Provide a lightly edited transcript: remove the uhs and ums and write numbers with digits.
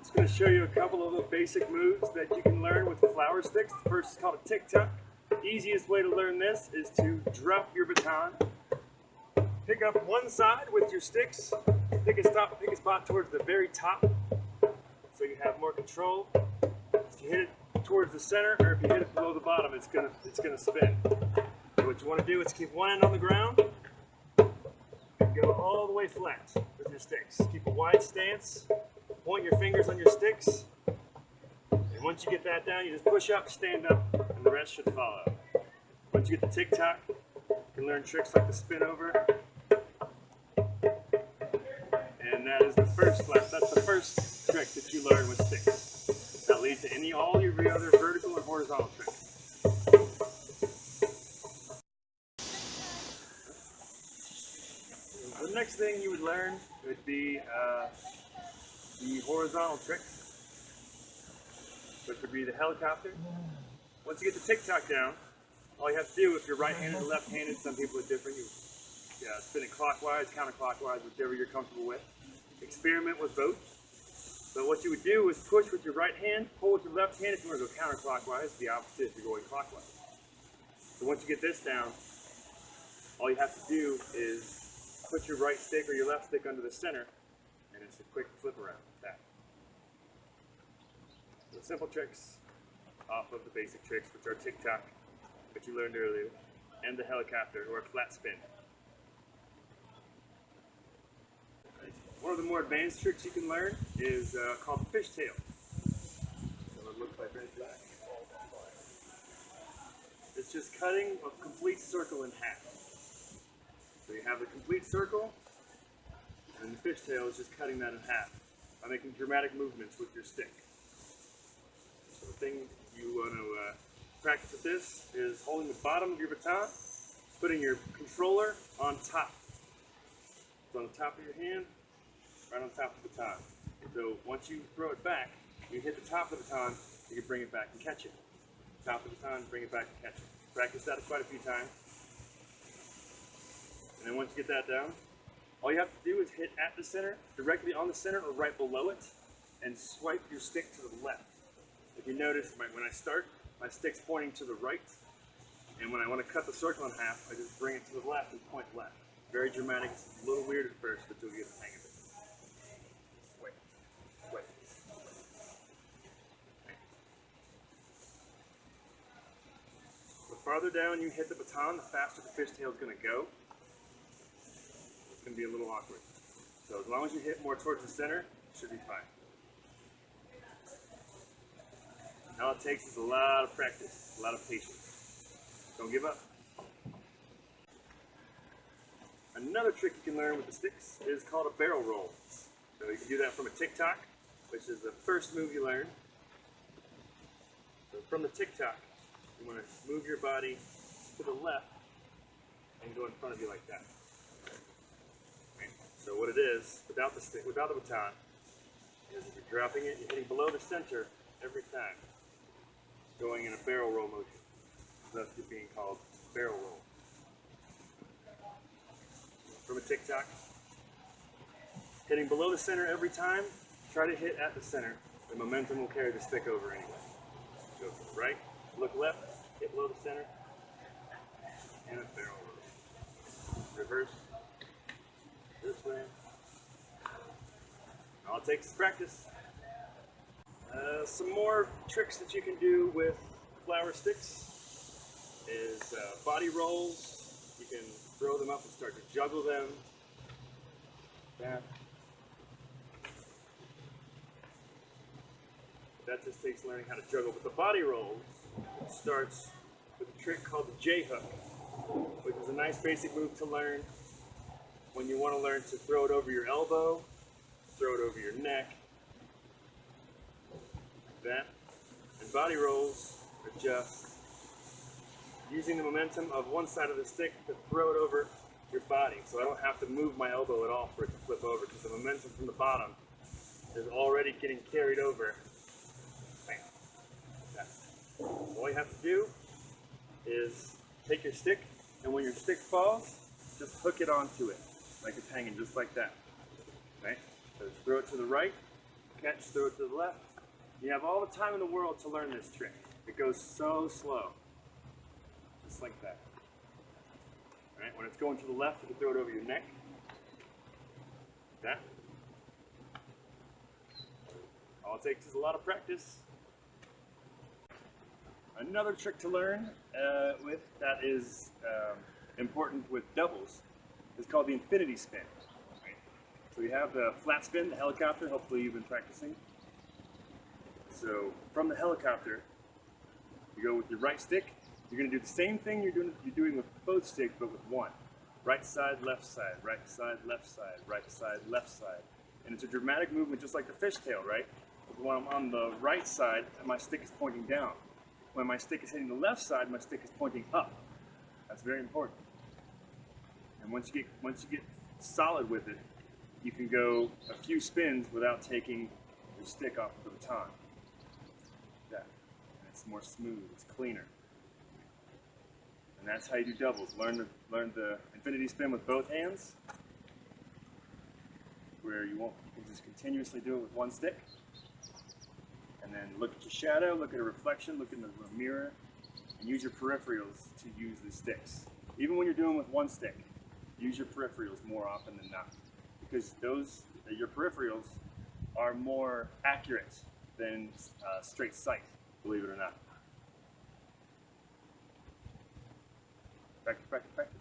Just going to show you a couple of the basic moves that you can learn with flower sticks. The first is called a tic-tac. The easiest way to learn this is to drop your baton, pick up one side with your sticks, pick a spot towards the very top so you have more control. If you hit it towards the center or if you hit it below the bottom, it's gonna spin. So what you want to do is keep one end on the ground and go all the way flat with your sticks. Keep a wide stance. Point your fingers on your sticks, and once you get that down, you just push up, stand up, and the rest should follow. Once you get the tic-tac, you can learn tricks like the spin over, and that is the first lap. That's the first trick that you learn with sticks. That leads to all your other vertical or horizontal tricks. The next thing you would learn would be the horizontal tricks, which would be the helicopter. Once you get the tic-tac down, all you have to do, if you're right-handed or left-handed, some people are different, you spin it clockwise, counterclockwise, whichever you're comfortable with. Experiment with both. But what you would do is push with your right hand, pull with your left hand if you want to go counterclockwise, the opposite if you're going clockwise. So once you get this down, all you have to do is put your right stick or your left stick under the center, and it's a quick flip around. The simple tricks off of the basic tricks, which are tic-tac, which you learned earlier, and the helicopter, or a flat spin. One of the more advanced tricks you can learn is called the fishtail. So it looks like right back. It's just cutting a complete circle in half. So you have the complete circle, and the fishtail is just cutting that in half by making dramatic movements with your stick. So the thing you want to practice with this is holding the bottom of your baton, putting your controller on top. It's on the top of your hand, right on top of the baton. So once you throw it back, you hit the top of the baton, you can bring it back and catch it. Top of the baton, bring it back and catch it. Practice that quite a few times. And then once you get that down, all you have to do is hit at the center, directly on the center or right below it, and swipe your stick to the left. If you notice, when I start, my stick's pointing to the right, and when I want to cut the circle in half, I just bring it to the left and point left. Very dramatic, it's a little weird at first, but you'll get the hang of it. Swipe, swipe. The farther down you hit the baton, the faster the fishtail is going to go. It's going to be a little awkward. So as long as you hit more towards the center, it should be fine. All it takes is a lot of practice, a lot of patience. Don't give up. Another trick you can learn with the sticks is called a barrel roll. So you can do that from a tic-tac, which is the first move you learn. So from the tic-tac, you want to move your body to the left and go in front of you like that. Okay. So what it is, without the stick, without the baton, is if you're dropping it, you're hitting below the center every time, going in a barrel roll motion. Thus it being called barrel roll. From a tic-tac, hitting below the center every time, try to hit at the center. The momentum will carry the stick over anyway. Go from the right, look left, hit below the center, and a barrel roll. Reverse, this way. All it takes is practice. Some more tricks that you can do with flower sticks is body rolls. You can throw them up and start to juggle them. That just takes learning how to juggle. But the body rolls starts with a trick called the J-hook, which is a nice basic move to learn when you want to learn to throw it over your elbow, throw it over your neck, that. And body rolls are just using the momentum of one side of the stick to throw it over your body. So I don't have to move my elbow at all for it to flip over, because the momentum from the bottom is already getting carried over. Bam. So all you have to do is take your stick, and when your stick falls, just hook it onto it, like it's hanging just like that. Okay? So just throw it to the right, catch, throw it to the left. You have all the time in the world to learn this trick. It goes so slow. Just like that. All right, when it's going to the left, you can throw it over your neck. Like that. All it takes is a lot of practice. Another trick to learn that is important with doubles is called the infinity spin. Right? So we have the flat spin, the helicopter. Hopefully you've been practicing. So from the helicopter, you go with your right stick. You're going to do the same thing you're doing with both sticks, but with one. Right side, left side, right side, left side, right side, left side. And it's a dramatic movement just like the fishtail, right? When I'm on the right side, my stick is pointing down. When my stick is hitting the left side, my stick is pointing up. That's very important. And once you get solid with it, you can go a few spins without taking your stick off of the baton. Like that. And it's more smooth, it's cleaner. And that's how you do doubles. Learn the infinity spin with both hands, where you can just continuously do it with one stick. And then look at your shadow, look at a reflection, look in the mirror, and use your peripherals to use the sticks. Even when you're doing with one stick, use your peripherals more often than not, because your peripherals are more accurate than straight sight, believe it or not. Practice, practice, practice.